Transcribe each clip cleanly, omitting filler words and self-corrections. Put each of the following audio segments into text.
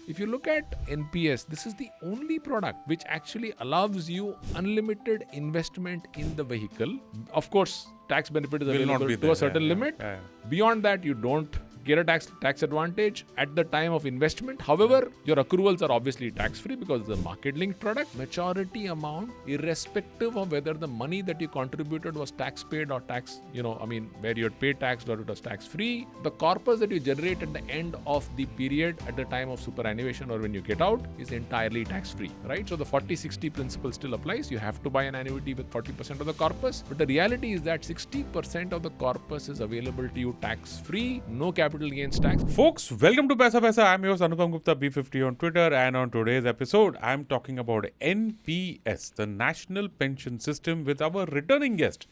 If you look at NPS, this is the only product which actually allows you unlimited investment in the vehicle. Of course, tax benefit is available to a certain limit. Beyond that, you don't get a tax advantage at the time of investment. However, your accruals are obviously tax-free because it's a market-linked product. Maturity amount, irrespective of whether the money that you contributed was tax-paid or where you had paid tax or it was tax-free. The corpus that you generate at the end of the period at the time of superannuation or when you get out is entirely tax-free, right? So the 40-60 principle still applies. You have to buy an annuity with 40% of the corpus. But the reality is that 60% of the corpus is available to you tax-free, no capital gains tax. Folks, welcome to Paisa. I'm your Anupam Gupta, B50 on Twitter, and on today's episode, I'm talking about NPS, the National Pension System, with our returning guest,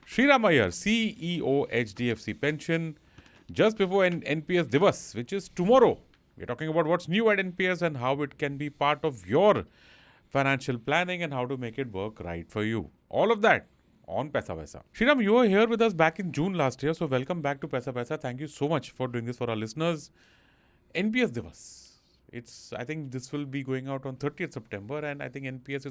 Sriram Iyer, CEO, HDFC Pension, just before NPS Divas, which is tomorrow. We're talking about what's new at NPS and how it can be part of your financial planning and how to make it work right for you. All of that on PaisaVaisa. Sriram, you were here with us back in June last year, so welcome back to PaisaVaisa. Thank you so much for doing this for our listeners. NPS Divas. I think this will be going out on 30th September, and I think NPS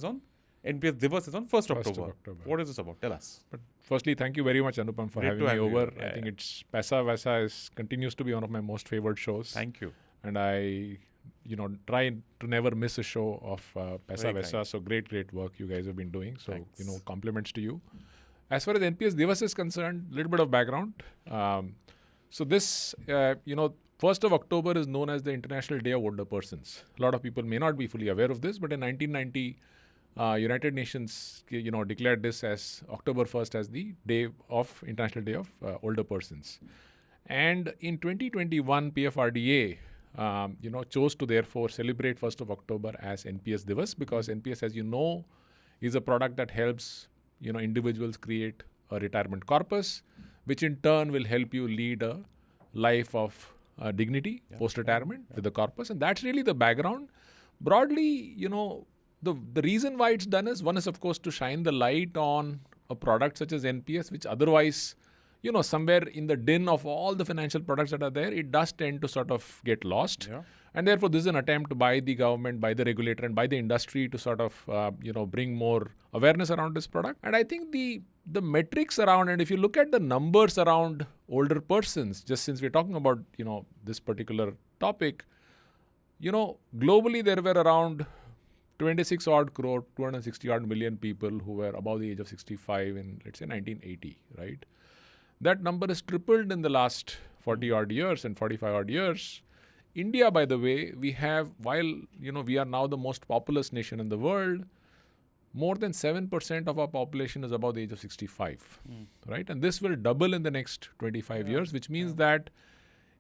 Divas is on 1st October. What is this about? Tell us. But firstly, thank you very much, Anupam, for having me over. I think it's PaisaVaisa continues to be one of my most favored shows. Thank you. And I try to never miss a show of PaisaVaisa. So great work you guys have been doing. So, Thanks. Compliments to you. As far as NPS Divas is concerned, a little bit of background. So this, 1st of October is known as the International Day of Older Persons. A lot of people may not be fully aware of this, but in 1990, United Nations, declared this as October 1st as the International Day of Older Persons. And in 2021, PFRDA chose to therefore celebrate 1st of October as NPS Divas because NPS, as you know, is a product that helps, individuals create a retirement corpus, which in turn will help you lead a life of dignity post-retirement with the corpus. And that's really the background. Broadly, the reason why it's done is, one is, of course, to shine the light on a product such as NPS, which otherwise, somewhere in the din of all the financial products that are there, it does tend to sort of get lost. Yeah. And therefore, this is an attempt by the government, by the regulator, and by the industry to sort of, bring more awareness around this product. And I think the metrics around, and if you look at the numbers around older persons, just since we're talking about, this particular topic, globally there were around 26 odd crore, 260 odd million people who were above the age of 65 in, let's say, 1980, right? That number has tripled in the last 40 odd years and 45 odd years. India, by the way, we have, while, we are now the most populous nation in the world, more than 7% of our population is above the age of 65, right? And this will double in the next 25 years, which means that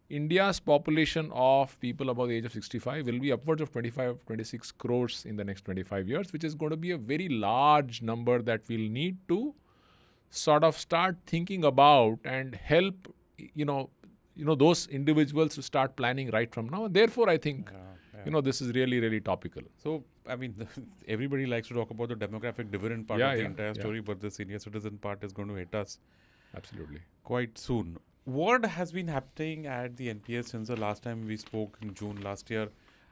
India's population of people above the age of 65 will be upwards of 26 crores in the next 25 years, which is going to be a very large number that we'll need to sort of start thinking about and help, those individuals to start planning right from now. And therefore, I think, this is really, really topical. So, everybody likes to talk about the demographic dividend part of the entire story, but the senior citizen part is going to hit us absolutely quite soon. What has been happening at the NPS since the last time we spoke in June last year?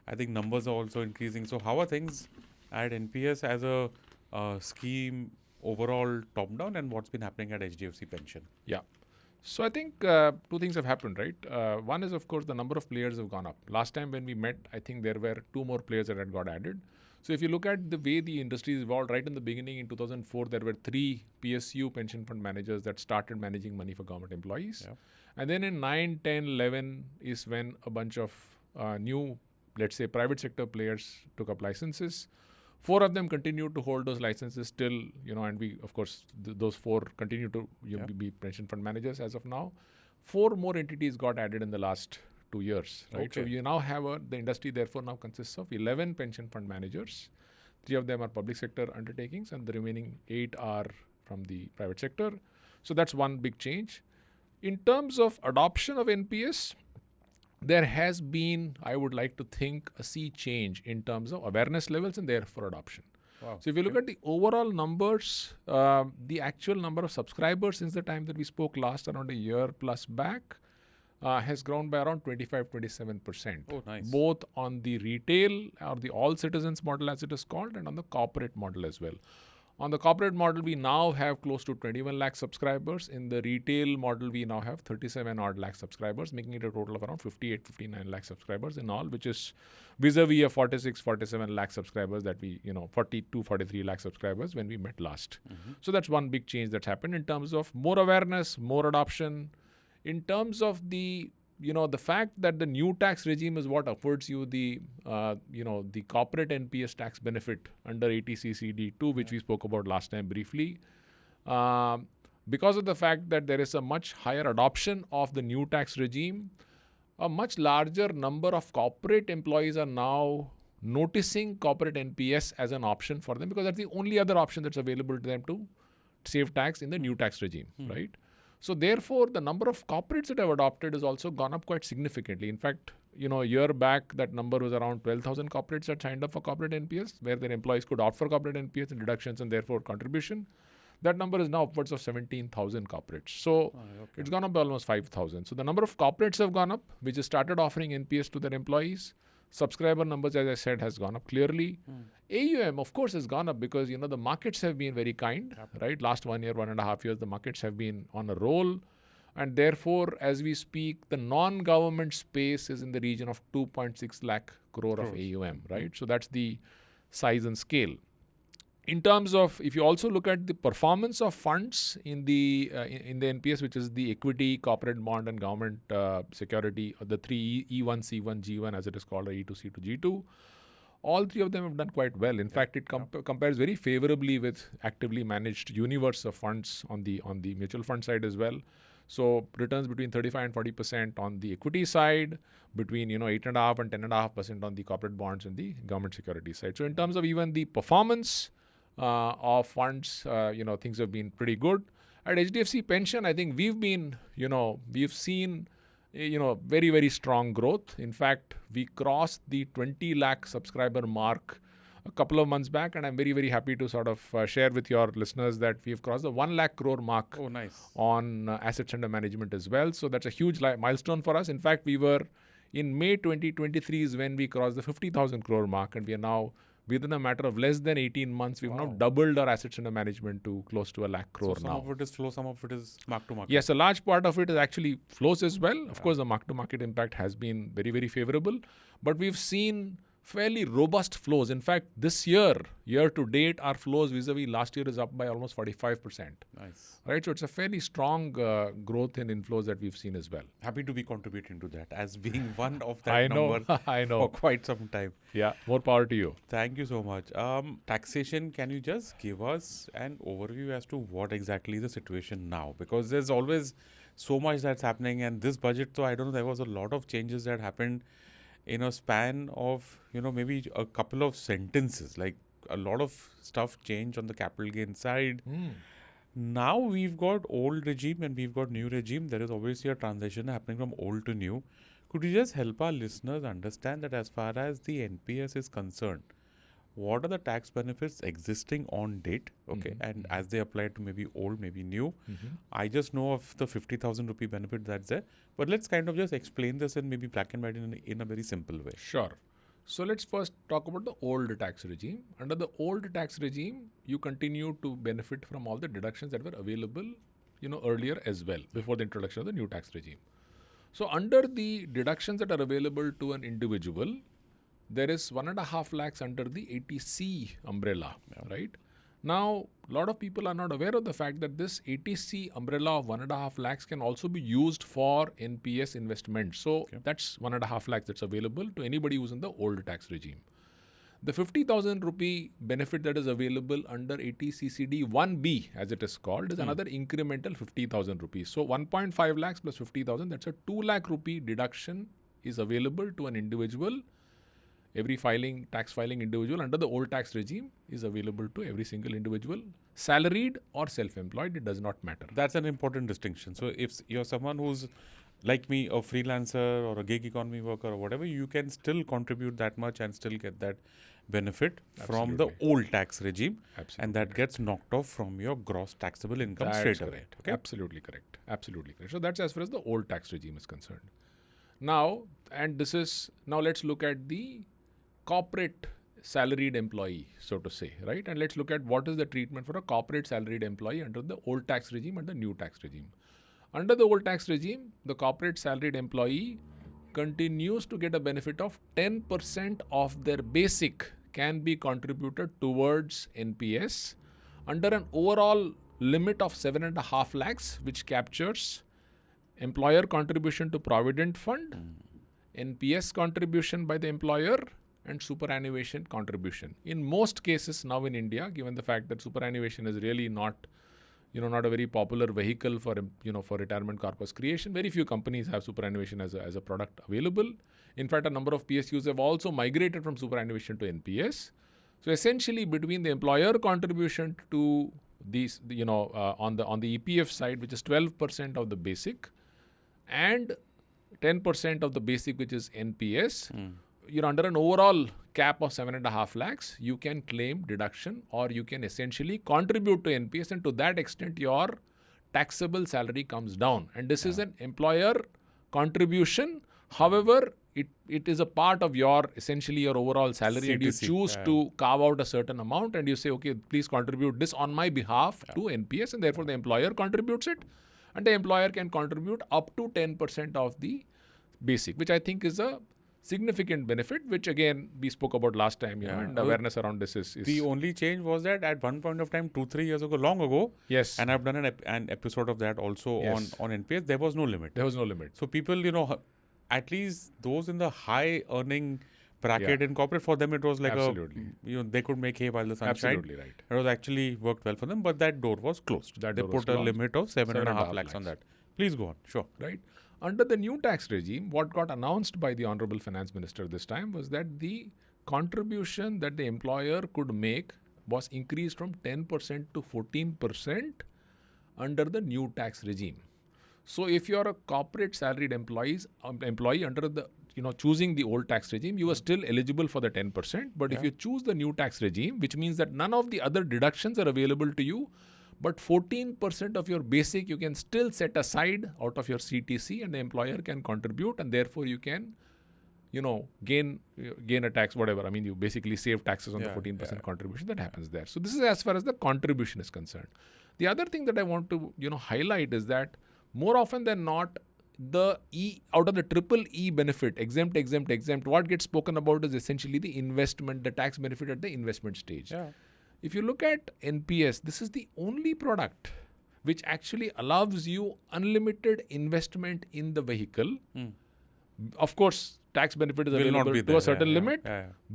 I think numbers are also increasing. So how are things at NPS as a scheme overall top-down, and what's been happening at HDFC Pension? Yeah. So I think two things have happened, right? One is, of course, the number of players have gone up. Last time when we met, I think there were 2 more players that had got added. So if you look at the way the industry has evolved, right in the beginning in 2004, there were 3 PSU pension fund managers that started managing money for government employees. Yeah. And then in 9, 10, 11 is when a bunch of new, let's say, private sector players took up licenses. 4 of them continued to hold those licenses still, and we, of course, those 4 continue to be pension fund managers as of now. 4 more entities got added in the last 2 years, right? Okay. So you now have the industry therefore now consists of 11 pension fund managers. 3 of them are public sector undertakings and the remaining 8 are from the private sector. So that's one big change. In terms of adoption of NPS, there has been, I would like to think, a sea change in terms of awareness levels and therefore adoption. Wow. So if you look at the overall numbers, the actual number of subscribers since the time that we spoke last around a year plus back, has grown by around 25-27%. Oh, nice. Both on the retail or the all citizens model as it is called, and on the corporate model as well. On the corporate model, we now have close to 21 lakh subscribers. In the retail model, we now have 37 odd lakh subscribers, making it a total of around 58-59 lakh subscribers in all, which is vis-a-vis a 46-47 lakh subscribers that we, 42-43 lakh subscribers when we met last. So that's one big change that's happened in terms of more awareness, more adoption. In terms of the fact that the new tax regime is what affords you the corporate NPS tax benefit under 80CCD2, which we spoke about last time briefly. Because of the fact that there is a much higher adoption of the new tax regime, a much larger number of corporate employees are now noticing corporate NPS as an option for them, because that's the only other option that's available to them to save tax in the new tax regime, right? So therefore, the number of corporates that have adopted has also gone up quite significantly. In fact, a year back, that number was around 12,000 corporates that signed up for corporate NPS, where their employees could opt for corporate NPS and deductions and therefore contribution. That number is now upwards of 17,000 corporates. So it's gone up by almost 5,000. So the number of corporates have gone up, which has started offering NPS to their employees. Subscriber numbers, as I said, has gone up clearly. AUM, of course, has gone up because, the markets have been very kind, right? Last 1 year, 1.5 years, the markets have been on a roll. And therefore, as we speak, the non-government space is in the region of 2.6 lakh crore of AUM, right? So that's the size and scale. In terms of, if you also look at the performance of funds in the NPS, which is the equity, corporate bond, and government security, the three E1, C1, G1, as it is called, or E2, C2, G2, all three of them have done quite well. In fact, it compares very favorably with actively managed universe of funds on the mutual fund side as well. So returns between 35 and 40% on the equity side, between 8.5 and 10.5% on the corporate bonds and the government security side. So in terms of even the performance of funds, things have been pretty good. At HDFC Pension, I think we've seen very, very strong growth. In fact, we crossed the 20 lakh subscriber mark a couple of months back, and I'm very, very happy to sort of share with your listeners that we've crossed the 1 lakh crore mark on assets under management as well. So that's a huge milestone for us. In fact, we were in May 2023 is when we crossed the 50,000 crore mark, and we are now, within a matter of less than 18 months, we've now doubled our assets under management to close to 1 lakh crore now. Some of it is flow, some of it is mark to market. Yes, a large part of it is actually flows as well. Of course, the mark to market impact has been very, very favorable. But we've seen fairly robust flows. In fact, this year to date, our flows vis-a-vis last year is up by almost 45%. Nice. Right, so it's a fairly strong growth in inflows that we've seen as well. Happy to be contributing to that as being one of that I know, number I know. for quite some time. Yeah, more power to you. Thank you so much. Taxation, can you just give us an overview as to what exactly is the situation now? Because there's always so much that's happening, and this budget, so I don't know, there was a lot of changes that happened in a span of, maybe a couple of sentences. Like a lot of stuff changed on the capital gain side. Now we've got old regime and we've got new regime. There is obviously a transition happening from old to new. Could you just help our listeners understand that as far as the NPS is concerned, what are the tax benefits existing on date, and as they apply to maybe old, maybe new? I just know of the 50,000 rupee benefit that's there, but let's kind of just explain this in maybe black and white in a very simple way. Sure. So let's first talk about the old tax regime. Under the old tax regime, you continue to benefit from all the deductions that were available, earlier as well, before the introduction of the new tax regime. So under the deductions that are available to an individual, there is 1.5 lakhs under the 80C umbrella, right? Now, a lot of people are not aware of the fact that this 80C umbrella of 1.5 lakhs can also be used for NPS investments. So that's 1.5 lakhs that's available to anybody who's in the old tax regime. The 50,000 rupee benefit that is available under 80CCD 1B, as it is called, is another incremental 50,000 rupees. So 1.5 lakhs plus 50,000, that's a 2 lakh rupee deduction is available to an individual. Every tax filing individual under the old tax regime is available to every single individual, salaried or self-employed, it does not matter. That's an important distinction. So if you're someone who's like me, a freelancer or a gig economy worker or whatever, you can still contribute that much and still get that benefit from the old tax regime. Absolutely. And that gets knocked off from your gross taxable income That's straight correct. away. Okay? Absolutely correct. Absolutely correct. So that's as far as the old tax regime is concerned. Now let's look at the corporate salaried employee, so to say, right? And let's look at what is the treatment for a corporate salaried employee under the old tax regime and the new tax regime. Under the old tax regime, the corporate salaried employee continues to get a benefit of 10% of their basic can be contributed towards NPS under an overall limit of 7.5 lakhs, which captures employer contribution to Provident Fund, NPS contribution by the employer, and superannuation contribution. In most cases now in India, given the fact that superannuation is really not a very popular vehicle for retirement corpus creation, very few companies have superannuation as a product available. In fact, a number of PSUs have also migrated from superannuation to NPS. So essentially, between the employer contribution to these, on the EPF side, which is 12% of the basic, and 10% of the basic, which is NPS, under an overall cap of 7.5 lakhs, you can claim deduction or you can essentially contribute to NPS, and to that extent, your taxable salary comes down. And this is an employer contribution. However, it is a part of essentially your overall salary, and you choose to carve out a certain amount and you say, okay, please contribute this on my behalf to NPS, and therefore the employer contributes it, and the employer can contribute up to 10% of the basic, which I think is a significant benefit, which again we spoke about last time, and awareness around this is... The only change was that at one point of time, 2-3 years ago, long ago, yes, and I've done an episode of that also on NPS, there was no limit. There was no limit. So people, at least those in the high earning bracket in corporate, for them it was like they could make hay while the sun shine. Absolutely right. It was actually worked well for them, but that door was closed. They put a limit of 7.5 lakhs on that. Please go on. Sure. Right. Under the new tax regime, what got announced by the Honorable Finance Minister this time was that the contribution that the employer could make was increased from 10% to 14% under the new tax regime. So if you're a corporate salaried employee under the, choosing the old tax regime, you are still eligible for the 10%. But if you choose the new tax regime, which means that none of the other deductions are available to you, but 14% of your basic you can still set aside out of your CTC, and the employer can contribute, and therefore you can, gain a tax, whatever. I mean, you basically save taxes on the 14% contribution that happens there. So this is as far as the contribution is concerned. The other thing that I want to, highlight is that more often than not, the out of the triple E benefit, exempt, what gets spoken about is essentially the investment, the tax benefit at the investment stage. Yeah. If you look at NPS, this is the only product which actually allows you unlimited investment in the vehicle. Of course, tax benefit is available to a certain limit.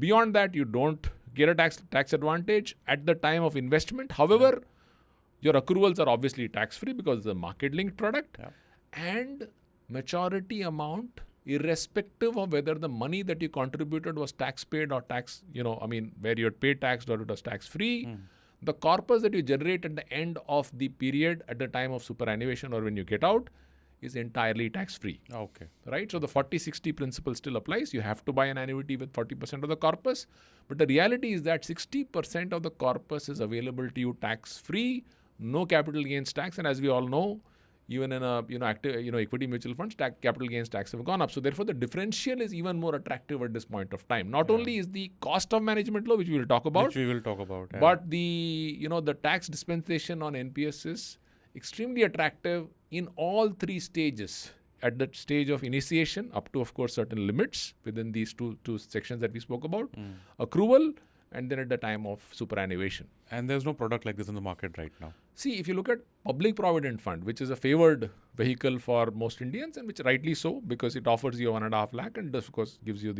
Beyond that, you don't get a tax advantage at the time of investment. However, your accruals are obviously tax-free because it's a market-linked product. And maturity amount, irrespective of whether the money that you contributed was tax-paid or where you had paid tax or it was tax-free, the corpus that you generate at the end of the period at the time of superannuation or when you get out is entirely tax-free. Okay. Right? So the 40-60 principle still applies. You have to buy an annuity with 40% of the corpus. But the reality is that 60% of the corpus is available to you tax-free, no capital gains tax. And as we all know, even in equity mutual funds, capital gains tax have gone up. So therefore, the differential is even more attractive at this point of time. Not only is the cost of management low, which we will talk about, but the tax dispensation on NPS is extremely attractive in all three stages. At the stage of initiation, up to, of course, certain limits within these two sections that we spoke about, accrual, and then at the time of superannuation. And there's no product like this in the market right now. See, if you look at Public Provident Fund, which is a favored vehicle for most Indians, and which rightly so, because it offers you 1.5 lakh and of course gives you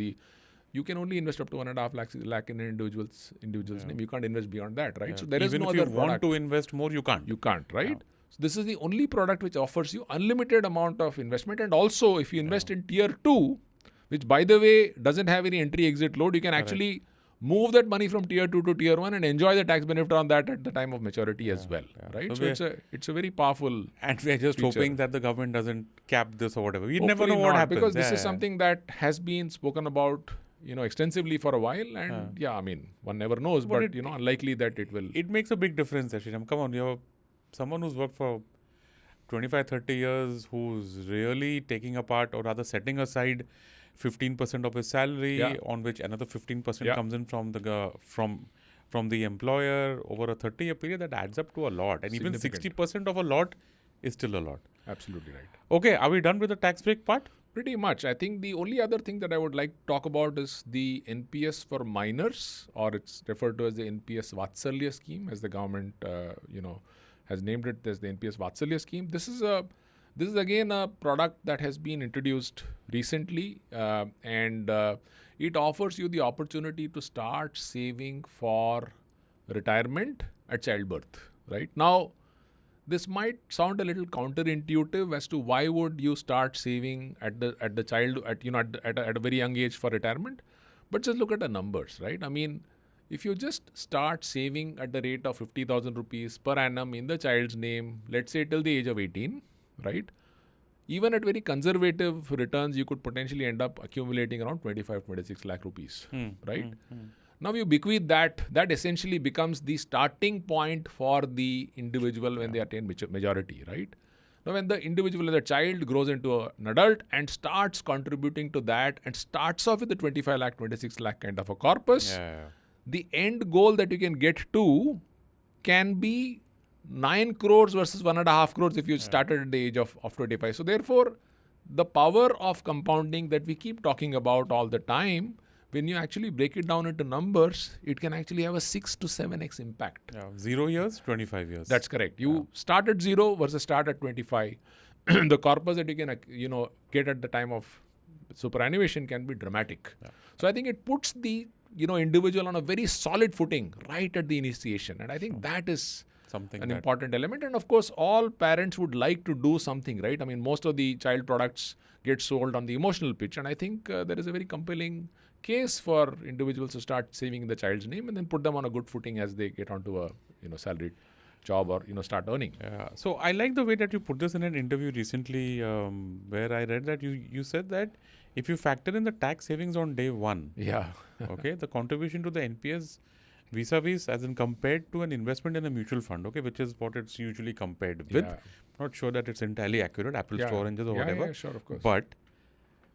you can only invest up to 1.5 lakh in an individual's name. You can't invest beyond that, right? So there is no other product. Even if you want to invest more, you can't. You can't, right? So this is the only product which offers you unlimited amount of investment. And also, if you invest in tier 2, which by the way doesn't have any entry-exit load, you can actually move that money from tier 2 to tier 1 and enjoy the tax benefit on that at the time of maturity as well, right? So it's a very powerful And we're just feature. hoping that the government doesn't cap this or whatever. We never Hopefully know what not, happens. because this is something that has been spoken about, extensively for a while, and one never knows, but unlikely that it will. It makes a big difference, Sriram. Come on, you're someone who's worked for 25, 30 years, who's really taking apart, or rather setting aside 15% of his salary, on which another 15% comes in from the employer over a 30-year period. That adds up to a lot, and even 60% of a lot is still a lot. Absolutely right. Okay, are we done with the tax break part? Pretty much. I think the only other thing that I would like to talk about is the NPS for minors, or it's referred to as the NPS Vatsalya scheme, as the government has named it as the NPS Vatsalya scheme. This is again a product that has been introduced recently, and it offers you the opportunity to start saving for retirement at childbirth. Right now, this might sound a little counterintuitive as to why would you start saving at a very young age for retirement, but just look at the numbers, right? I mean, if you just start saving at the rate of 50,000 rupees per annum in the child's name, let's say till the age of 18, right? Even at very conservative returns, you could potentially end up accumulating around 25-26 lakh rupees, right? Now you bequeath that essentially becomes the starting point for the individual when they attain majority, right? Now when the individual as a child grows into an adult and starts contributing to that and starts off with the 25 lakh, 26 lakh kind of a corpus, the end goal that you can get to can be 9 crores versus 1.5 crores if you started at the age of 25. So therefore, the power of compounding that we keep talking about all the time, when you actually break it down into numbers, it can actually have a 6 to 7x impact. 0 years, 25 years. That's correct. You start at 0 versus start at 25. The corpus that you can get at the time of superannuation can be dramatic. So I think it puts the individual on a very solid footing right at the initiation, and I think that is an important element. And of course, all parents would like to do something, right? I mean, most of the child products get sold on the emotional pitch, and I think there is a very compelling case for individuals to start saving in the child's name and then put them on a good footing as they get onto a salaried job or start earning. So I like the way that you put this in an interview recently, where I read that you said that if you factor in the tax savings on day one, okay, the contribution to the NPS vis-a-vis, as in compared to an investment in a mutual fund, okay, which is what it's usually compared with. Not sure that it's entirely accurate, apples to oranges or whatever. Sure, of course. But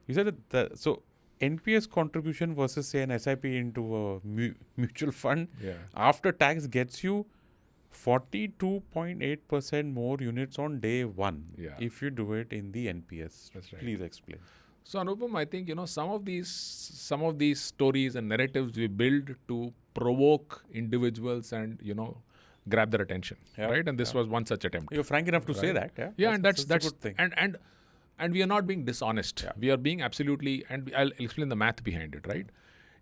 you said that so NPS contribution versus say an SIP into a mutual fund after tax gets you 42.8% more units on day one if you do it in the NPS. That's right. Please explain. So Anupam, I think some of these stories and narratives we build to provoke individuals and grab their attention, right? And this was one such attempt. You're frank enough to say that, and that's a good thing. And we are not being dishonest. We are being absolutely, and I'll explain the math behind it, right?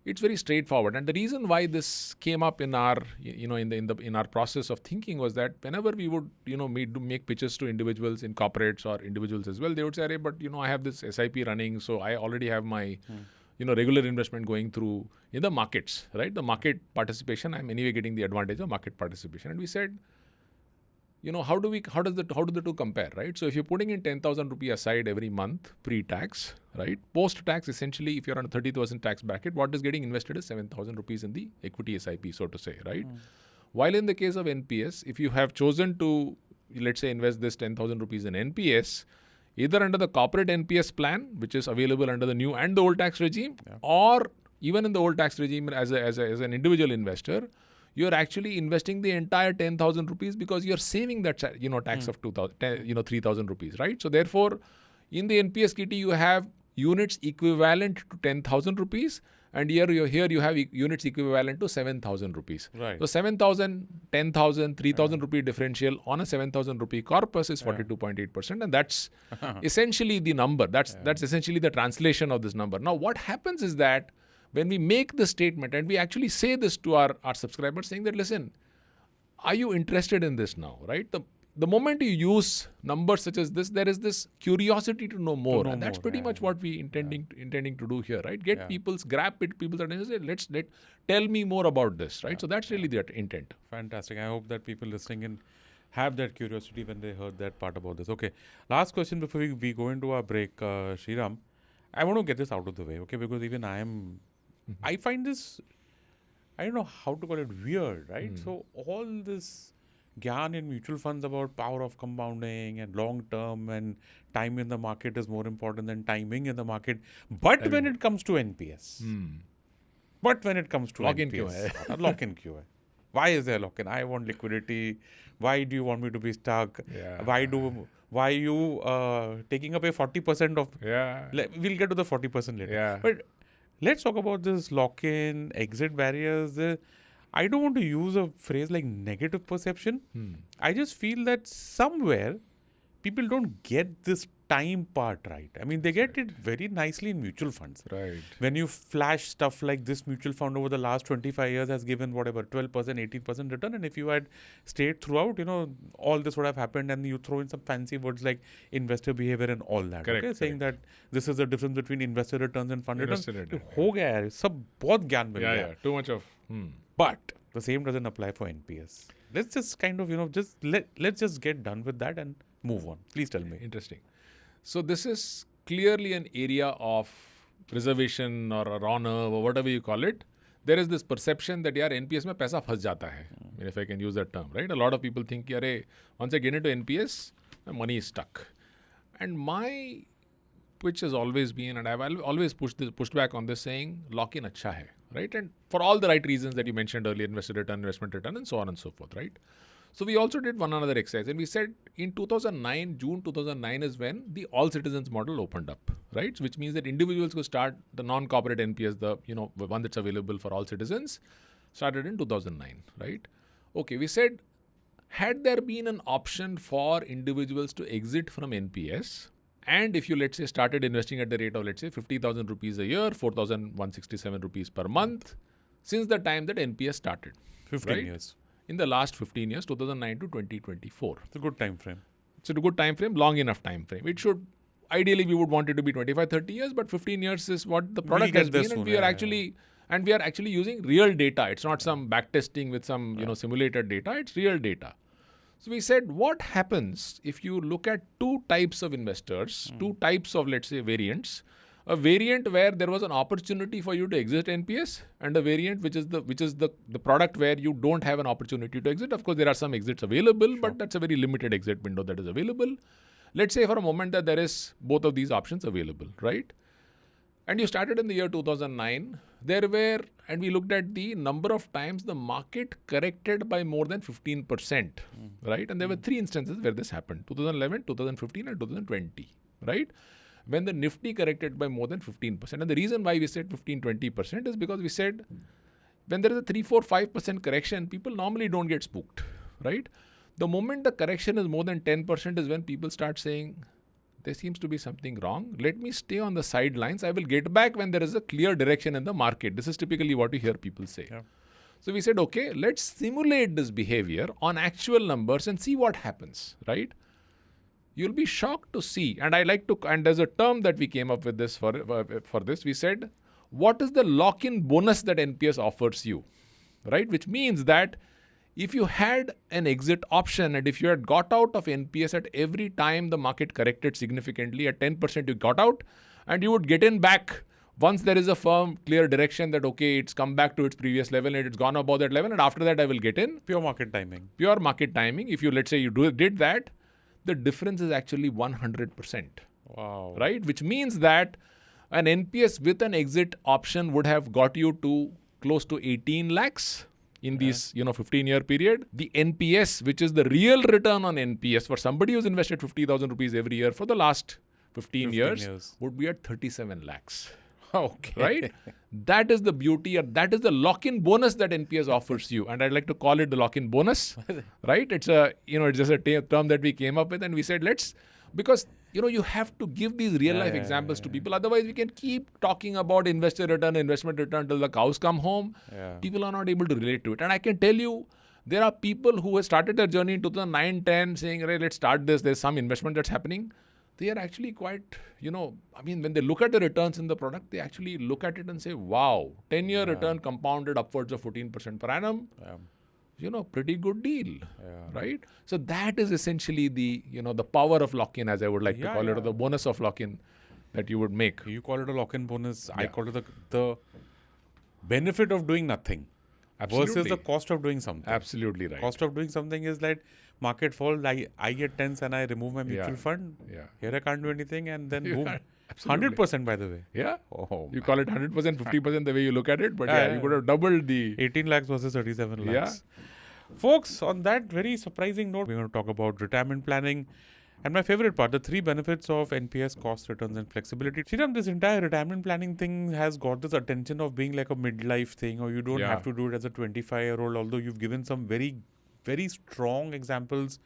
It's very straightforward. And the reason why this came up in our, in our process of thinking was that whenever we would, make pitches to individuals in corporates or individuals as well, they would say, "Hey, but I have this SIP running, so I already have my, regular investment going through in the markets, right? The market participation, I'm anyway getting the advantage of market participation." And we said, how do the two compare, right? So if you're putting in 10,000 rupees aside every month pre-tax, right? Post-tax, essentially, if you're on a 30,000 tax bracket, what is getting invested is 7,000 rupees in the equity SIP, so to say, right? While in the case of NPS, if you have chosen to, let's say, invest this 10,000 rupees in NPS, either under the corporate NPS plan, which is available under the new and the old tax regime, or even in the old tax regime as an individual investor, you're actually investing the entire 10,000 rupees because you're saving that tax of 3,000 rupees, right? So therefore, in the NPS kitty, you have units equivalent to 10,000 rupees, and here you have units equivalent to 7,000 rupees. Right. So 7,000, 10,000, 3,000 rupee differential on a 7,000 rupee corpus is 42.8%, and that's essentially the number. That's essentially the translation of this number. Now, what happens is that when we make the statement, and we actually say this to our subscribers, saying that, listen, are you interested in this now, right? the moment you use numbers such as this, there is this curiosity to know more. And that's pretty much what we intending to do here, right? Grab people's attention, say, tell me more about this, right? So that's really the intent. Fantastic. I hope that people listening in have that curiosity when they heard that part about this. Okay. Last question before we go into our break, Sriram. I want to get this out of the way, okay? Because even I find this, I don't know how to call it, weird, right? So all this gyan in mutual funds about power of compounding and long term and time in the market is more important than timing in the market. But when it comes to NPS, Lock-in क्यों है? Lock-in क्यों है? Why is there lock-in? I want liquidity. Why do you want me to be stuck? Why you taking up a 40% of... We'll get to the 40% later. But let's talk about this lock-in, exit barriers. I don't want to use a phrase like negative perception. I just feel that somewhere people don't get this time part right. I mean, they get it very nicely in mutual funds. Right. When you flash stuff like this mutual fund over the last 25 years has given 12%, 18% return. And if you had stayed throughout, all this would have happened. And you throw in some fancy words like investor behavior and all that. Correct. Saying that this is the difference between investor returns and fund returns. हो गया यार, सब बहुत ज्ञान मिल गया. Too much of... But the same doesn't apply for NPS. Let's just kind of, let's just get done with that and move on. Please tell me. Interesting. So this is clearly an area of reservation or honor or whatever you call it. There is this perception that यार NPS में पैसा फंस जाता है. I mean, if I can use that term, right? A lot of people think कि once I get into NPS, my money is stuck. And my pitch has always been, and I've always pushed back on this, saying lock-in अच्छा है, right? And for all the right reasons that you mentioned earlier, investor return, investment return, and so on and so forth, right? So we also did one another exercise, and we said in 2009, June 2009 is when the all citizens model opened up, right? Which means that individuals could start the non-corporate NPS, the one that's available for all citizens, started in 2009, right? Okay, we said, had there been an option for individuals to exit from NPS, and if you, let's say, started investing at the rate of, let's say, 50,000 rupees a year, 4,167 rupees per month, since the time that NPS started. 15 years. In the last 15 years, 2009 to 2024. It's a good time frame. It's a good time frame, long enough time frame. It should, ideally, we would want it to be 25, 30 years, but 15 years is what the product has been. And we are actually using real data. It's not some backtesting with some, simulated data. It's real data. So we said, what happens if you look at two types of investors, two types of, let's say, variants? A variant where there was an opportunity for you to exit NPS, and a variant which is the product where you don't have an opportunity to exit. Of course, there are some exits available, but that's a very limited exit window that is available. Let's say for a moment that there is both of these options available, right? And you started in the year 2009. And we looked at the number of times the market corrected by more than 15%, right? And there were three instances where this happened: 2011, 2015, and 2020, right? When the Nifty corrected by more than 15%. And the reason why we said 15-20% is because we said when there is a 3-4-5% correction, people normally don't get spooked, right? The moment the correction is more than 10% is when people start saying, there seems to be something wrong. Let me stay on the sidelines. I will get back when there is a clear direction in the market. This is typically what you hear people say. Yeah. So we said, okay, let's simulate this behavior on actual numbers and see what happens, right? You'll be shocked to see, and there's a term that we came up with this for this. We said, what is the lock-in bonus that NPS offers you, right? Which means that if you had an exit option and if you had got out of NPS at every time the market corrected significantly, at 10% you got out, and you would get in back once there is a firm, clear direction that, okay, it's come back to its previous level and it's gone above that level, and after that I will get in. Pure market timing. If you, let's say, did that, the difference is actually 100%. Wow. Right? Which means that an NPS with an exit option would have got you to close to 18 lakhs in this 15-year period. The NPS, which is the real return on NPS for somebody who's invested 50,000 rupees every year for the last 15 years, would be at 37 lakhs. Okay. Right? That is the beauty, or that is the lock-in bonus that NPS offers you. And I'd like to call it the lock-in bonus, right? It's it's just a term that we came up with, and we said, because you have to give these real life examples to people. Otherwise, we can keep talking about investor return, investment return till the cows come home. Yeah. People are not able to relate to it. And I can tell you, There are people who have started their journey in 2009-10 saying, "Hey, let's start this. There's some investment that's happening." They are actually quite, when they look at the returns in the product, they actually look at it and say, wow, 10-year return compounded upwards of 14% per annum. Pretty good deal, right? So that is essentially the power of lock-in, as I would like to call it, or the bonus of lock-in that you would make. You call it a lock-in bonus. I call it the benefit of doing nothing. Absolutely. Versus the cost of doing something. Absolutely right. Cost of doing something is like market falls, I get tense and I remove my mutual fund. Here I can't do anything and then boom. 100% by the way. Yeah. Oh, you call it 100%, 50% the way you look at it, but you could have doubled the 18 lakhs versus 37 lakhs. Folks, on that very surprising note, we're going to talk about retirement planning. And my favorite part, the 3 benefits of NPS, cost, returns and flexibility. Sriram, this entire retirement planning thing has got this attention of being like a midlife thing, or you don't have to do it as a 25-year-old, although you've given some very, very strong examples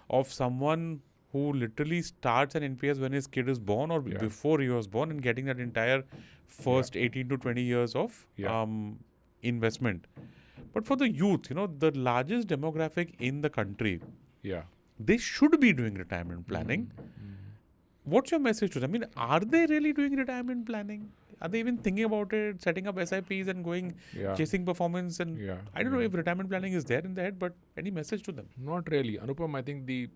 of someone who literally starts an NPS when his kid is born or before he was born and getting that entire first 18 to 20 years of investment. But for the youth, the largest demographic in the country, they should be doing retirement planning. What's your message to them? I mean, are they really doing retirement planning? Are they even thinking about it, setting up SIPs and going, chasing performance? And I don't know if retirement planning is there in their head, but any message to them? Not really. Anupam, I think the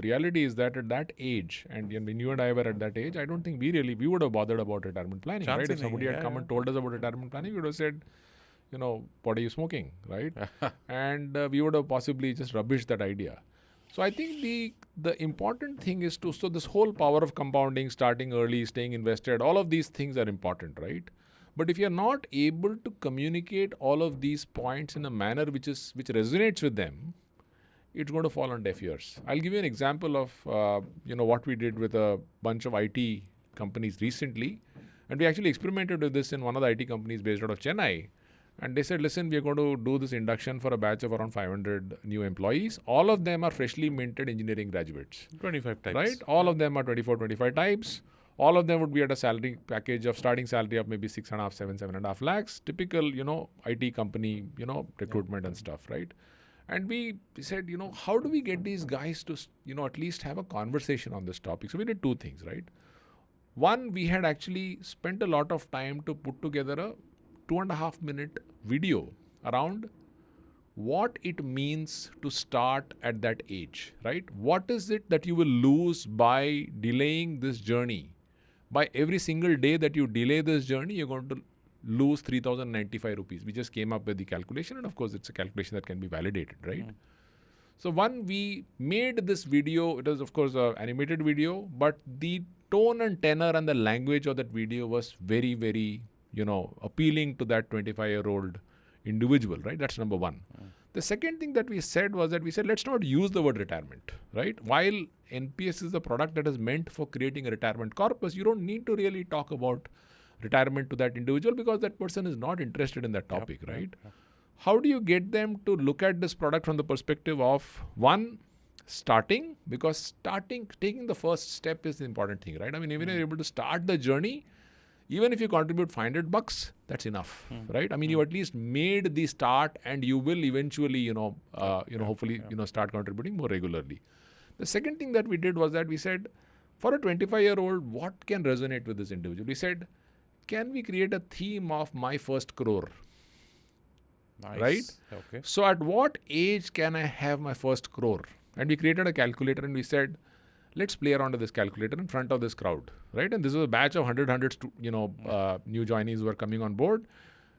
reality is that at that age, and when you and I were at that age, I don't think we would have bothered about retirement planning, right? If somebody had come and told us about retirement planning, we would have said, what are you smoking, right? And we would have possibly just rubbished that idea. So I think the important thing is so this whole power of compounding, starting early, staying invested, all of these things are important, right? But if you're not able to communicate all of these points in a manner which resonates with them, it's going to fall on deaf ears. I'll give you an example of what we did with a bunch of IT companies recently, and we actually experimented with this in one of the IT companies based out of Chennai. And they said, listen, we are going to do this induction for a batch of around 500 new employees. All of them are freshly minted engineering graduates. 25 types. Right? All of them are 25 types. All of them would be at a salary package of starting salary of maybe 6.5, 7.5 lakhs. Typical, IT company, recruitment and stuff, right? And we said, how do we get these guys to, at least have a conversation on this topic? So we did 2 things, right? One, we had actually spent a lot of time to put together a 2.5-minute video around what it means to start at that age, right? What is it that you will lose by delaying this journey? By every single day that you delay this journey, you're going to lose 3,095 rupees. We just came up with the calculation, and of course, it's a calculation that can be validated, right? So we made this video. It was, of course, an animated video, but the tone and tenor and the language of that video was very, very appealing to that 25-year-old individual, right? That's number one. The second thing that we said was that let's not use the word retirement, right? While NPS is a product that is meant for creating a retirement corpus, you don't need to really talk about retirement to that individual because that person is not interested in that topic, right? How do you get them to look at this product from the perspective of, one, starting? Because taking the first step is the important thing, right? I mean, even if you're able to start the journey, even if you contribute $500, that's enough, right? I mean, you at least made the start, and you will eventually, hopefully, start contributing more regularly. The second thing that we did was that we said, for a 25-year-old, what can resonate with this individual? We said, can we create a theme of my first crore? Nice. Right? Okay. So at what age can I have my first crore? And we created a calculator, and we said, let's play around with this calculator in front of this crowd, right? And this was a batch of 100 new joinees who were coming on board.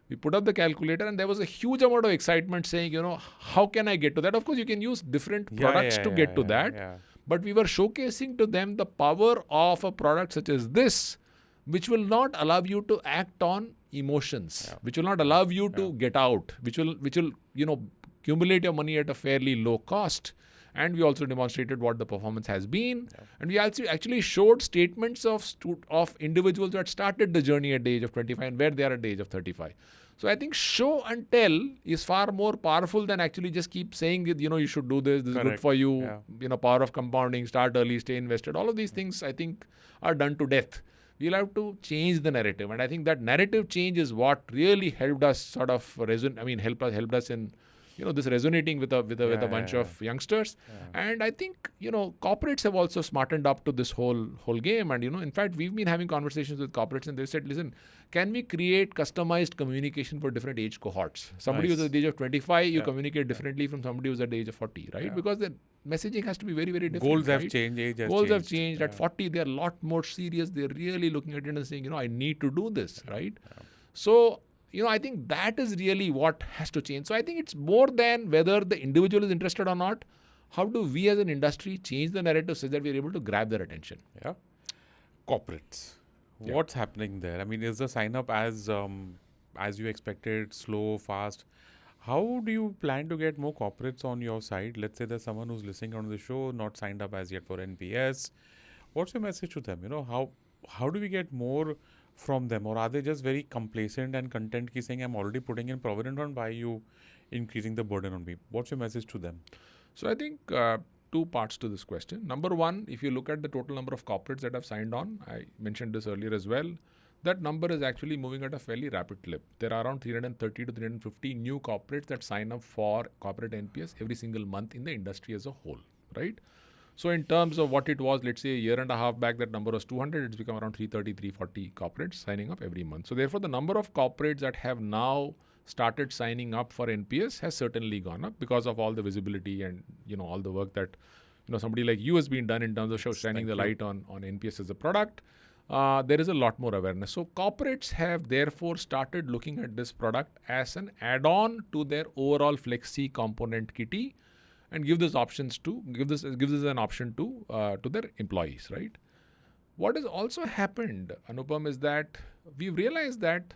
We put up the calculator, and there was a huge amount of excitement saying, how can I get to that? Of course, you can use different products to get to that. Yeah. But we were showcasing to them the power of a product such as this, which will not allow you to act on emotions, which will not allow you to get out, which will accumulate your money at a fairly low cost. And we also demonstrated what the performance has been. And we actually showed statements of individuals who had started the journey at the age of 25 and where they are at the age of 35. So I think show and tell is far more powerful than actually just keep saying, you should do this is good for you, power of compounding, start early, stay invested. All of these things, I think, are done to death. We'll have to change the narrative. And I think that narrative change is what really helped us helped us in this resonating with a bunch of youngsters. And I think corporates have also smartened up to this whole game. And in fact, we've been having conversations with corporates, and they said, listen, can we create customized communication for different age cohorts? Somebody who's at the age of 25, you communicate differently from somebody who's at the age of 40, right? Because the messaging has to be very, very different. Goals have changed, age has Goals have changed. At 40, they're a lot more serious. They're really looking at it and saying, I need to do this, right? So, I think that is really what has to change. So I think it's more than whether the individual is interested or not. How do we as an industry change the narrative so that we're able to grab their attention? Yeah. Corporates. Yeah. What's happening there? I mean, is the sign up as you expected, slow, fast? How do you plan to get more corporates on your side? Let's say there's someone who's listening on the show, not signed up as yet for NPS. What's your message to them? How do we get more from them, or are they just very complacent and content saying, I'm already putting in Provident Fund, why are you increasing the burden on me? What's your message to them? So I think two parts to this question. Number one, if you look at the total number of corporates that have signed on, I mentioned this earlier as well, that number is actually moving at a fairly rapid clip. There are around 330 to 350 new corporates that sign up for corporate NPS every single month in the industry as a whole, right? So in terms of what it was, let's say a year and a half back, that number was 200. It's become around 330, 340 corporates signing up every month. So therefore, the number of corporates that have now started signing up for NPS has certainly gone up because of all the visibility and all the work that somebody like you has been done in terms of shining the light on NPS as a product. There is a lot more awareness. So corporates have therefore started looking at this product as an add-on to their overall flexi component kitty, and give this an option to their employees, right? What has also happened, Anupam, is that we've realized that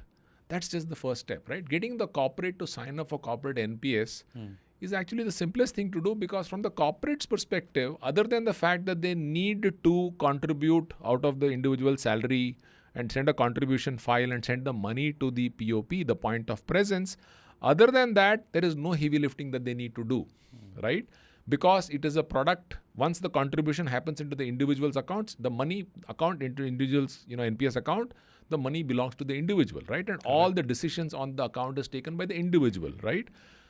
that's just the first step, right? Getting the corporate to sign up for corporate NPS is actually the simplest thing to do, because from the corporate's perspective, other than the fact that they need to contribute out of the individual salary and send a contribution file and send the money to the POP, the point of presence, other than that, there is no heavy lifting that they need to do, right? Because it is a product. Once the contribution happens into the individual's accounts, the money account into individual's NPS account, the money belongs to the individual, right? And all the decisions on the account is taken by the individual, right?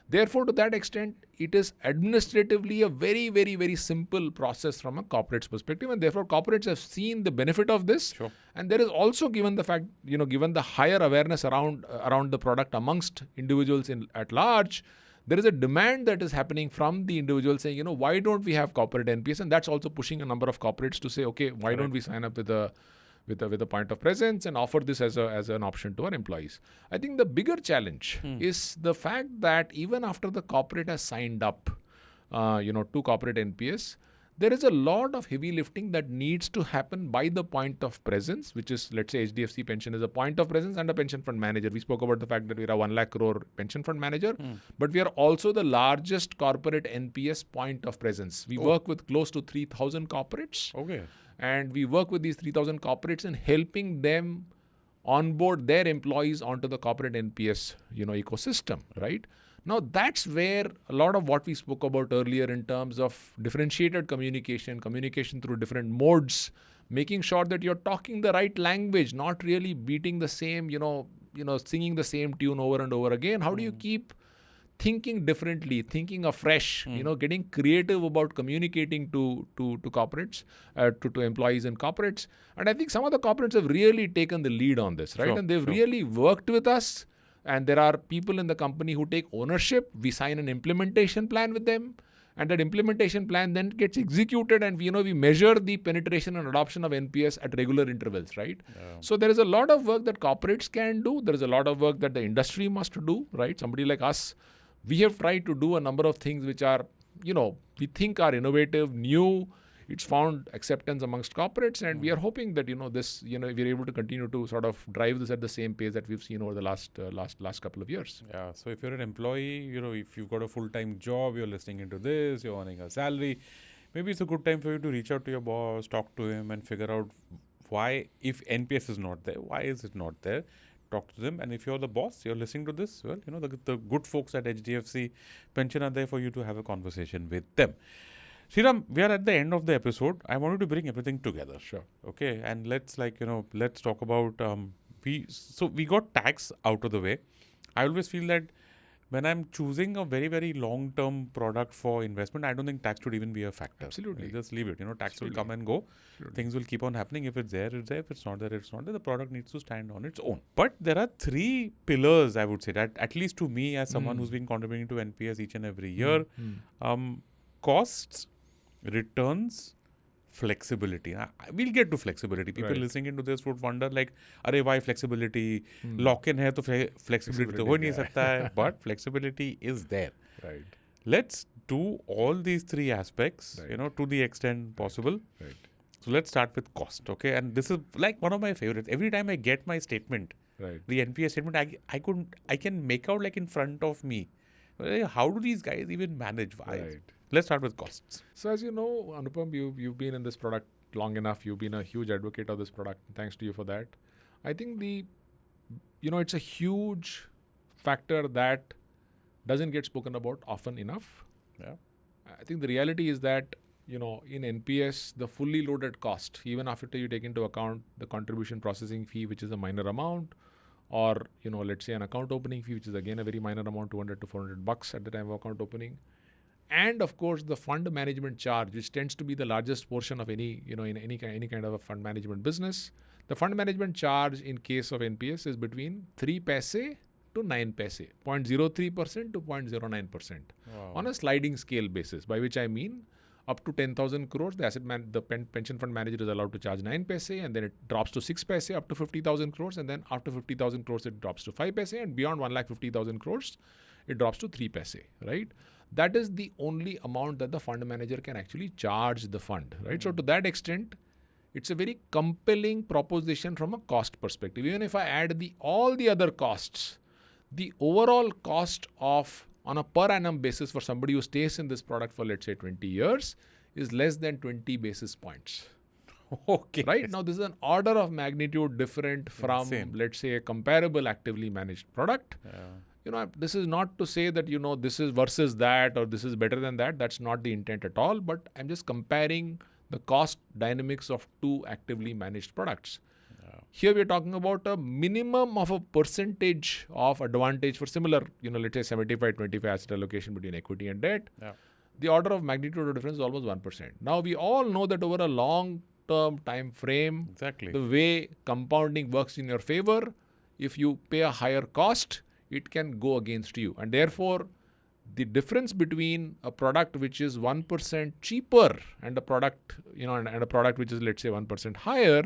Therefore, to that extent, it is administratively a very, very, very simple process from a corporate's perspective. And therefore, corporates have seen the benefit of this. Sure. And there is also, given the fact, given the higher awareness around the product amongst individuals at large, there is a demand that is happening from the individual saying, why don't we have corporate NPS? And that's also pushing a number of corporates to say, okay, why don't we sign up with a point of presence and offer this as an option to our employees? I think the bigger challenge is the fact that even after the corporate has signed up, to corporate NPS, there is a lot of heavy lifting that needs to happen by the point of presence, which is, let's say, HDFC Pension is a point of presence and a pension fund manager. We spoke about the fact that we are a 1 lakh crore pension fund manager, but we are also the largest corporate NPS point of presence. We work with close to 3,000 corporates. Okay. And we work with these 3,000 corporates in helping them onboard their employees onto the corporate NPS, ecosystem, right? Now, that's where a lot of what we spoke about earlier in terms of differentiated communication through different modes, making sure that you're talking the right language, not really beating the same, singing the same tune over and over again. How do you keep thinking differently, thinking afresh, getting creative about communicating to corporates, to employees and corporates? And I think some of the corporates have really taken the lead on this, right? And they've really worked with us. And there are people in the company who take ownership. We sign an implementation plan with them, and that implementation plan then gets executed, and we measure the penetration and adoption of NPS at regular intervals, right? Yeah. So there is a lot of work that corporates can do. There is a lot of work that the industry must do, right? Somebody like us, we have tried to do a number of things which are, we think are innovative, new. It's found acceptance amongst corporates, and we are hoping that this we're able to continue to sort of drive this at the same pace that we've seen over the last couple of years. Yeah. So if you're an employee, if you've got a full-time job, you're listening into this, you're earning a salary, maybe it's a good time for you to reach out to your boss, talk to him, and figure out why, if NPS is not there, why is it not there? Talk to them. And if you're the boss, you're listening to this, well, the good folks at HDFC Pension are there for you to have a conversation with them. Sriram, we are at the end of the episode. I wanted to bring everything together. Sure. Okay. And let's talk about, we got tax out of the way. I always feel that when I'm choosing a very, very long-term product for investment, I don't think tax should even be a factor. Absolutely. You just leave it. Tax Absolutely. will come and go. Absolutely. Things will keep on happening. If it's there, it's there. If it's not there, it's not there. The product needs to stand on its own. But there are 3 pillars, I would say, that at least to me, as someone who's been contributing to NPS each and every year, costs, returns, flexibility. We'll get to flexibility. People Right. listening into this would wonder like, अरे why flexibility? Lock-in है तो flexibility तो हो नहीं सकता है. But flexibility is there. Right. Let's do all these 3 aspects, Right. to the extent possible. Right. So let's start with cost, okay? And this is like one of my favorites. Every time I get my statement, Right. the NPS statement, I can make out like in front of me. How do these guys even manage? Right. Let's start with costs. So as you know, Anupam, you've been in this product long enough. You've been a huge advocate of this product. Thanks to you for that. I think it's a huge factor that doesn't get spoken about often enough. Yeah. I think the reality is that, in NPS, the fully loaded cost, even after you take into account the contribution processing fee, which is a minor amount, or, let's say an account opening fee, which is again a very minor amount, $200 to $400 at the time of account opening. And of course, the fund management charge, which tends to be the largest portion of any, in any kind of a fund management business. The fund management charge in case of NPS is between 3 paise to 9 paise, 0.03% to 0.09% on a sliding scale basis, by which I mean up to 10,000 crores, the pension fund manager is allowed to charge 9 paise, and then it drops to 6 paise up to 50,000 crores, and then after 50,000 crores, it drops to 5 paise, and beyond 1,50,000 crores, it drops to 3 paise, right? That is the only amount that the fund manager can actually charge the fund, right? So to that extent, it's a very compelling proposition from a cost perspective. Even if I add all the other costs, the overall cost of on a per annum basis for somebody who stays in this product for, let's say, 20 years is less than 20 basis points. Okay. Right? Now, this is an order of magnitude different from, let's say, a comparable actively managed product. This is not to say that, this is versus that or this is better than that. That's not the intent at all. But I'm just comparing the cost dynamics of 2 actively managed products. Here we're talking about a minimum of a percentage of advantage for similar, let's say 75-25 asset allocation between equity and debt. The order of magnitude of difference is almost 1%. Now, we all know that over a long-term time frame, the way compounding works in your favor, if you pay a higher cost, it can go against you. And therefore, the difference between a product which is 1% cheaper and a product, and a product which is, let's say, 1% higher,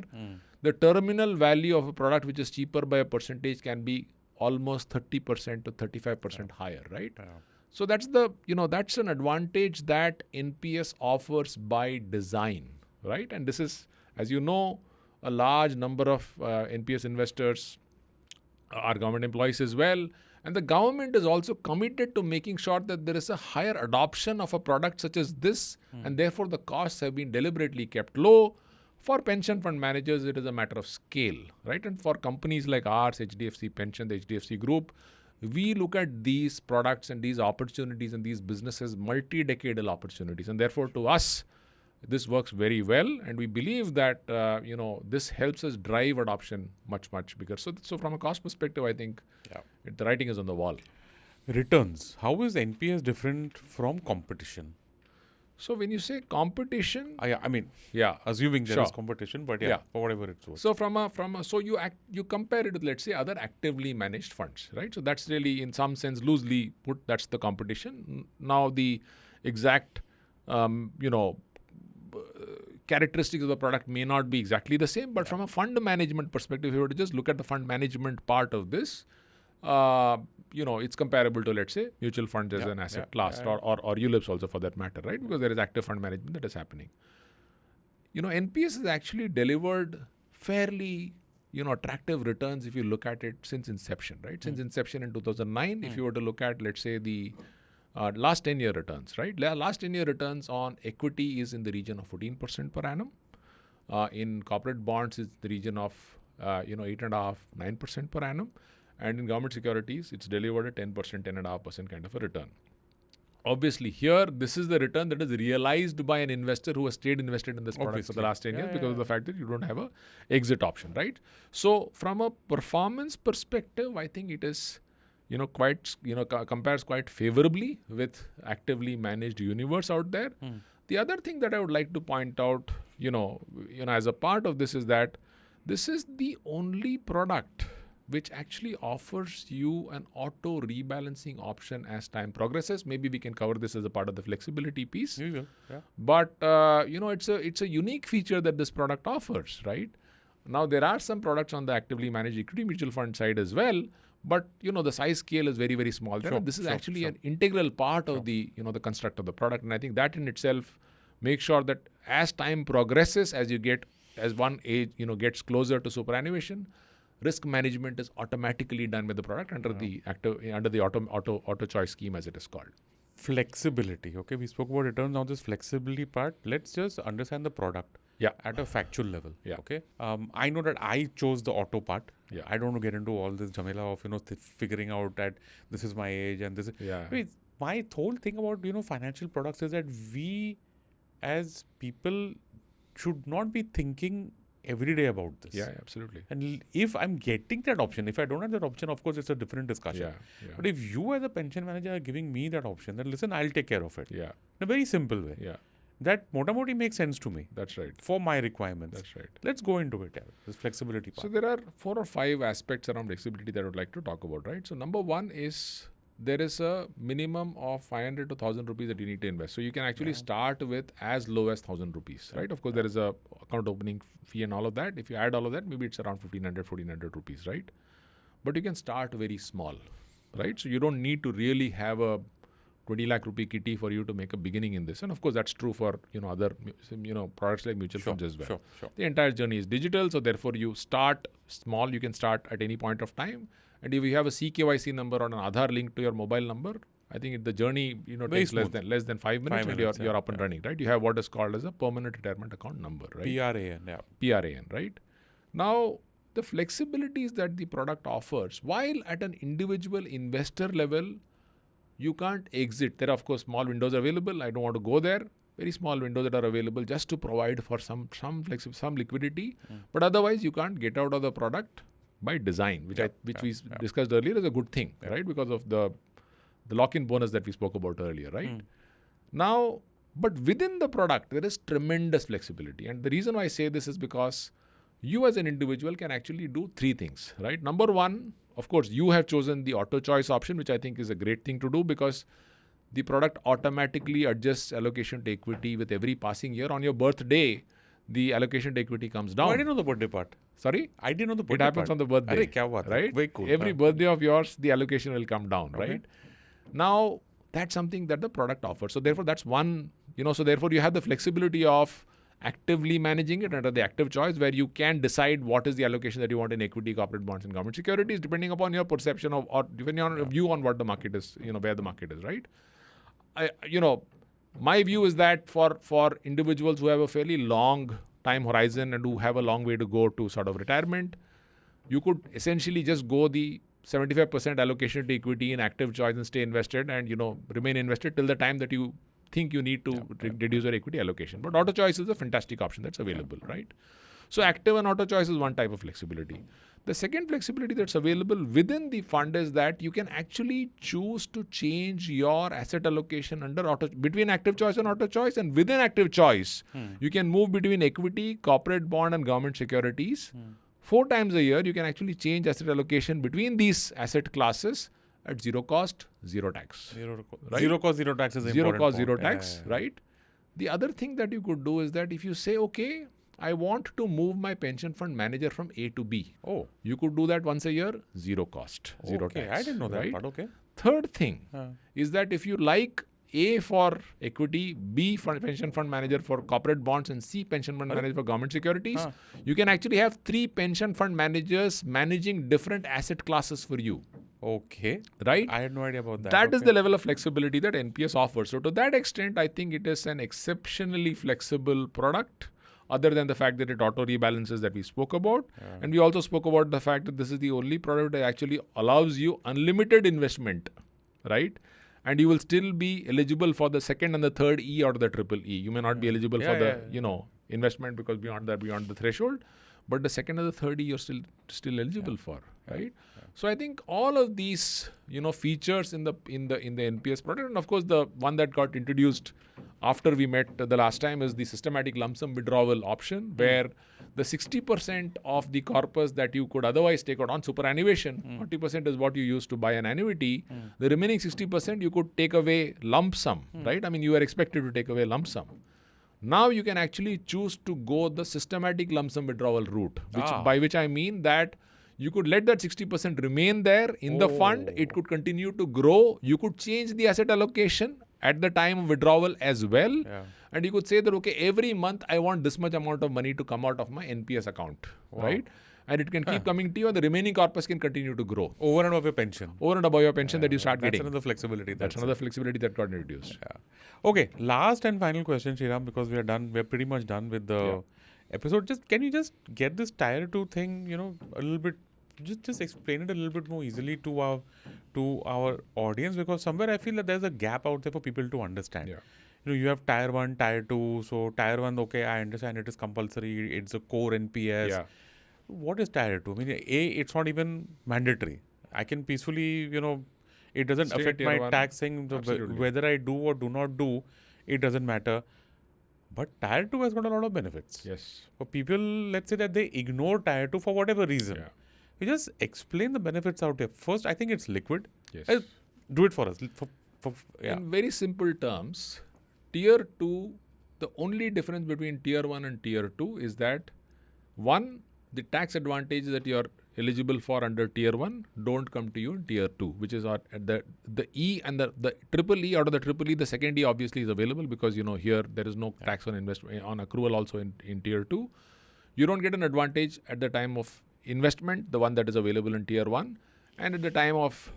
the terminal value of a product which is cheaper by a percentage can be almost 30% to 35% higher, right? So that's that's an advantage that NPS offers by design, right? And this is, as you know, a large number of NPS investors are government employees as well. And the government is also committed to making sure that there is a higher adoption of a product such as this, and therefore the costs have been deliberately kept low. For pension fund managers, it is a matter of scale, right? And for companies like ours, HDFC Pension, the HDFC Group, we look at these products and these opportunities and these businesses multi-decadal opportunities. And therefore, to us, this works very well. And we believe that, this helps us drive adoption much, much bigger. So from a cost perspective, I think the writing is on the wall. Returns. How is NPS different from competition? So when you say competition, assuming there is competition, but for whatever it's worth. So so you compare it with, let's say, other actively managed funds, right? So that's really, in some sense, loosely put, that's the competition. Now the exact, characteristics of the product may not be exactly the same, but from a fund management perspective, if you were to just look at the fund management part of this, it's comparable to, let's say, mutual funds as an asset class, or ULIPs also for that matter, right? Because there is active fund management that is happening. NPS has actually delivered fairly, attractive returns if you look at it since inception, right? Since inception in 2009, if you were to look at, let's say, the last 10-year returns, right? Last 10-year returns on equity is in the region of 14% per annum. In corporate bonds, it's the region of, 8.5%, 9% per annum. And in government securities, it's delivered a 10%, 10.5% kind of a return. Obviously, here, this is the return that is realized by an investor who has stayed invested in this product for the last 10 years because of the fact that you don't have a exit option, right? So from a performance perspective, I think it is, compares quite favorably with actively managed universe out there. The other thing that I would like to point out, as a part of this is that this is the only product which actually offers you an auto rebalancing option as time progresses. Maybe we can cover this as a part of the flexibility piece. Yeah. But it's a unique feature that this product offers, right? Now there are some products on the actively managed equity mutual fund side as well, but the size scale is very, very small there. And this is actually an integral part of the the construct of the product. And I think that in itself makes sure that as time progresses, as one age gets closer to superannuation, risk management is automatically done by the product under the auto choice scheme, as it is called. Flexibility. Okay, we spoke about returns. Now this flexibility part, let's just understand the product. Yeah. At a factual level. Yeah. Okay. I know that I chose the auto part. Yeah. I don't want to get into all this jamela of figuring out that this is my age and this is. Yeah. Wait, my whole thing about financial products is that we as people should not be thinking every day about this. Yeah, absolutely. And if I'm getting that option, if I don't have that option, of course it's a different discussion. Yeah. But if you as a pension manager are giving me that option, then listen, I'll take care of it. Yeah. In a very simple way. Yeah. That moti makes sense to me. That's right. For my requirements. That's right. Let's go into it. This flexibility part. So there are 4 or 5 aspects around flexibility that I would like to talk about, right? So number one is there is a minimum of 500 to 1,000 rupees that you need to invest. So you can actually start with as low as 1,000 rupees, right? Of course, there is a account opening fee and all of that. If you add all of that, maybe it's around 1,500, 1,400 rupees, right? But you can start very small, right? So you don't need to really have a 20 lakh rupee kitty for you to make a beginning in this. And of course, that's true for, other, products like mutual funds as well. Sure. The entire journey is digital. So therefore you start small. You can start at any point of time. And if you have a CKYC number or an Aadhaar link to your mobile number, I think the journey, takes less than 5 minutes and you're up and running, right? You have what is called as a permanent retirement account number, right? PRAN, right? Now, the flexibilities that the product offers, while at an individual investor level, you can't exit. There are, of course, small windows available. I don't want to go there. Very small windows that are available just to provide for some liquidity. But otherwise, you can't get out of the product by design, which we discussed earlier is a good thing, right? Because of the lock-in bonus that we spoke about earlier, right? Now, but within the product, there is tremendous flexibility. And the reason why I say this is because you as an individual can actually do 3 things, right? Number one, of course, you have chosen the auto choice option, which I think is a great thing to do because the product automatically adjusts allocation to equity with every passing year. On your birthday, the allocation to equity comes down. Oh, I didn't know the birthday part. Sorry? I didn't know the birthday part. It happens on the birthday. Right? Very cool. Every birthday of yours, the allocation will come down, right? Now, that's something that the product offers. So therefore, that's one, so therefore you have the flexibility of actively managing it under the active choice where you can decide what is the allocation that you want in equity, corporate bonds and government securities depending upon your perception of or depending on your view on what the market is, where the market is, right? My view is that for individuals who have a fairly long time horizon and who have a long way to go to sort of retirement, you could essentially just go the 75% allocation to equity in active choice and stay invested and, remain invested till the time that you think you need to reduce your equity allocation. But auto choice is a fantastic option that's available, right? So active and auto choice is one type of flexibility. The second flexibility that's available within the fund is that you can actually choose to change your asset allocation between active choice and auto choice, and within active choice, you can move between equity, corporate bond and government securities. 4 times a year, you can actually change asset allocation between these asset classes at zero cost, zero tax. Zero cost, zero tax is important. Zero cost, zero tax, right? The other thing that you could do is that if you say, okay, I want to move my pension fund manager from A to B. Oh. You could do that once a year, zero cost, zero tax. I didn't know that, right? but okay. Third thing is that if you like A for equity, B for pension fund manager for corporate bonds and C pension fund manager for government securities, you can actually have 3 pension fund managers managing different asset classes for you. Okay. Right? I had no idea about that. That is the level of flexibility that NPS offers. So to that extent, I think it is an exceptionally flexible product, other than the fact that it auto rebalances that we spoke about. And we also spoke about the fact that this is the only product that actually allows you unlimited investment, right? And you will still be eligible for the second and the third E or the triple E. You may not be eligible for the investment because beyond the threshold, but the second and the third E you're still eligible for, right? So I think all of these, features in the NPS product, and of course the one that got introduced after we met the last time is the systematic lump sum withdrawal option, where the 60% of the corpus that you could otherwise take out on superannuation, 40% is what you use to buy an annuity. The remaining 60% you could take away lump sum, right? I mean, you are expected to take away lump sum. Now you can actually choose to go the systematic lump sum withdrawal route, by which I mean that you could let that 60% remain there in the fund. It could continue to grow. You could change the asset allocation at the time of withdrawal as well. Yeah. And you could say that, okay, every month I want this much amount of money to come out of my NPS account, right? And it can keep coming to you, and the remaining corpus can continue to grow. Over and above your pension. Over and above your pension that you start That's getting. another flexibility. That's another flexibility that got introduced. Yeah. Okay, last and final question, Sriram, because we are done. We're pretty much done with the episode. Can you just get this tier 2 thing, a little bit, just explain it a little bit more easily to our audience, because somewhere I feel that there's a gap out there for people to understand. Yeah. You have tier 1, tier 2. So tier 1, okay, I understand it is compulsory. It's a core NPS. Yeah. What is tier 2? I mean, it's not even mandatory. I can peacefully, it doesn't Stay affect tier my 1. tax thing. Whether I do or do not do, it doesn't matter. But tier 2 has got a lot of benefits. Yes. For people, let's say that they ignore tier 2 for whatever reason. Yeah. You just explain the benefits out there. First, I think it's liquid. Yes. Do it for us. In very simple terms, tier 2, the only difference between tier 1 and tier 2 is that, one, the tax advantages that you are eligible for under tier 1 don't come to you in tier 2, which is the E and the triple E. Out of the triple E, the second E obviously is available because, here there is no tax on accrual also in tier 2. You don't get an advantage at the time of investment, the one that is available in tier 1, and at the time of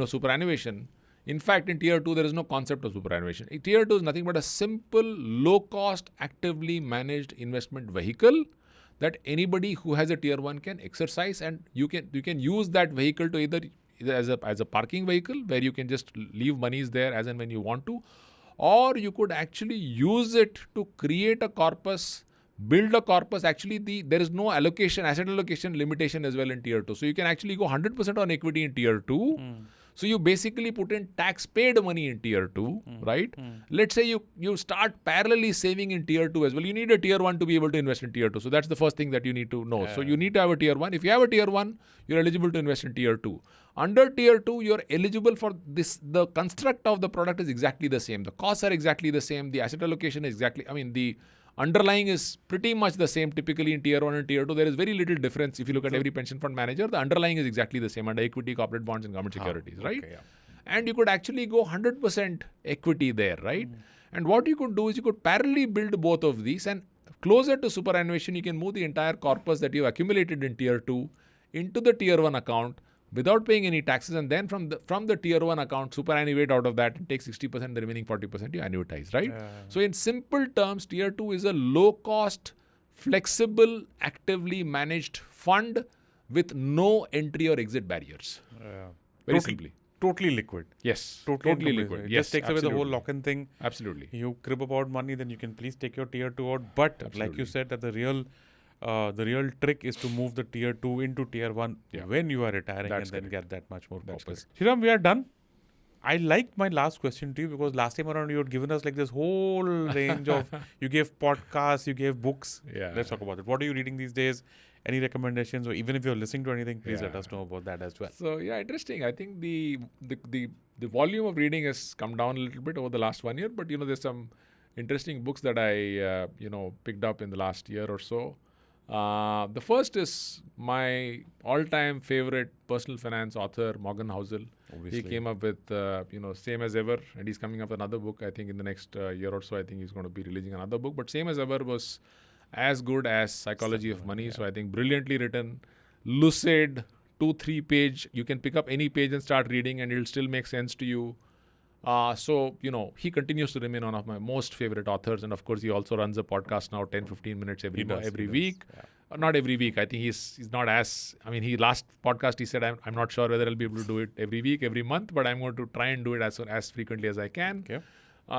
superannuation. In fact, in tier 2 there is no concept of superannuation. Tier 2 is nothing but a simple, low cost, actively managed investment vehicle that anybody who has a tier 1 can exercise, and you can use that vehicle to either as a parking vehicle where you can just leave monies there as and when you want to, or you could actually use it to create a corpus, build a corpus. Actually, there is no asset allocation limitation as well in tier 2. So you can actually go 100% on equity in tier 2. So you basically put in tax paid money in tier 2, right? Let's say you start parallelly saving in tier 2 as well. You need a tier 1 to be able to invest in tier 2. So that's the first thing that you need to know. So you need to have a tier 1. If you have a tier 1, you're eligible to invest in tier 2. Under tier 2, you're eligible for this. The construct of the product is exactly the same. The costs are exactly the same. The asset allocation is the underlying is pretty much the same typically in tier 1 and tier 2. There is very little difference. If you look at every pension fund manager, the underlying is exactly the same under equity, corporate bonds and government securities, right? Okay, yeah. And you could actually go 100% equity there, right? And what you could do is you could parallelly build both of these, and closer to superannuation, you can move the entire corpus that you've accumulated in tier 2 into the tier 1 account without paying any taxes, and then from the tier 1 account, superannuate out of that and take 60%, the remaining 40% you annuitize, right? So in simple terms, tier 2 is a low-cost, flexible, actively managed fund with no entry or exit barriers. Very simply. Totally liquid. Yes. Totally liquid. It Yes, just takes away the whole absolutely. lock-in thing. Absolutely. You crib about money, then you can please take your tier 2 out. But like you said, that the real trick is to move the tier 2 into tier 1 when you are retiring. That's and then correct. get that much more That's corpus. Sriram, we are done. I liked my last question to you because last time around you had given us like this whole range of, you gave podcasts, you gave books. Yeah. Let's talk about it. What are you reading these days? Any recommendations, or even if you're listening to anything, please let us know about that as well. So interesting. I think the volume of reading has come down a little bit over the last 1 year, but there's some interesting books that I picked up in the last year or so. The first is my all-time favorite personal finance author, Morgan Housel. Obviously. He came up with Same as Ever, and he's coming up with another book. I think in the next year or so, I think he's going to be releasing another book. But Same as Ever was as good as Psychology of Money. So I think brilliantly written, lucid, 2-3 page. You can pick up any page and start reading, and it'll still make sense to you. He continues to remain one of my most favorite authors. And of course, he also runs a podcast now, 10-15 minutes every week. Not every week. I think he's not as, last podcast he said, I'm not sure whether I'll be able to do it every week, every month, but I'm going to try and do it as frequently as I can. Okay.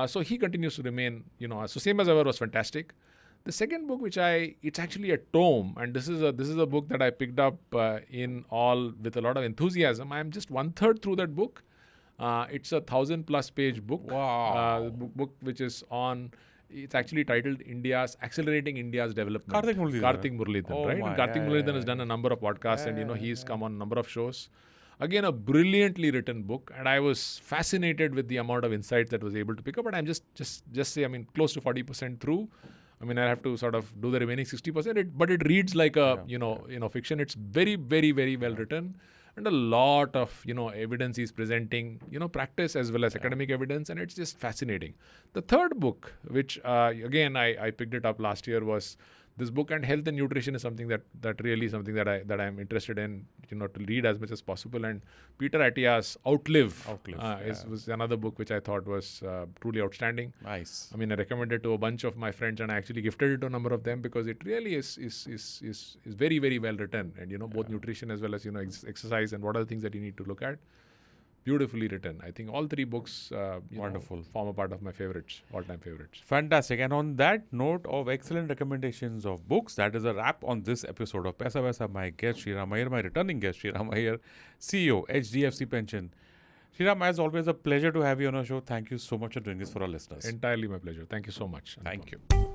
So he continues to remain, so Same as Ever was fantastic. The second book, it's actually a tome, and this is a book that I picked up with a lot of enthusiasm. I'm just 1/3 through that book. It's a 1,000+ page book. Wow. Book which is on. It's actually titled Accelerating India's Development. Karthik Muralidharan, Oh right? my, And Karthik yeah, Muralidharan yeah, has done a number of podcasts, yeah, and he's come on a number of shows. Again, a brilliantly written book, and I was fascinated with the amount of insights that was able to pick up. But I'm just say, close to 40% through. I have to sort of do the remaining 60%. But it reads like a fiction. It's very, very, very well written, and a lot of evidence he's presenting, practice as well as academic evidence, and it's just fascinating. The third book, which again I picked it up last year, was this book. And health and nutrition is something that really something that I'm interested in, to read as much as possible. And Peter Attia's Outlive was another book which I thought was truly outstanding. Nice. I recommended to a bunch of my friends, and I actually gifted it to a number of them because it really is very, very well written. And both nutrition as well as exercise and what are the things that you need to look at. Beautifully written. I think all three books Wonderful. Form a part of my favorites, all-time favorites. Fantastic. And on that note of excellent recommendations of books, that is a wrap on this episode of PaisaVaisa. My guest, Sriram Iyer, my returning guest, Sriram Iyer, CEO, HDFC Pension. Sriram, as always, a pleasure to have you on our show. Thank you so much for doing this for our listeners. Entirely my pleasure. Thank you so much. Thank you.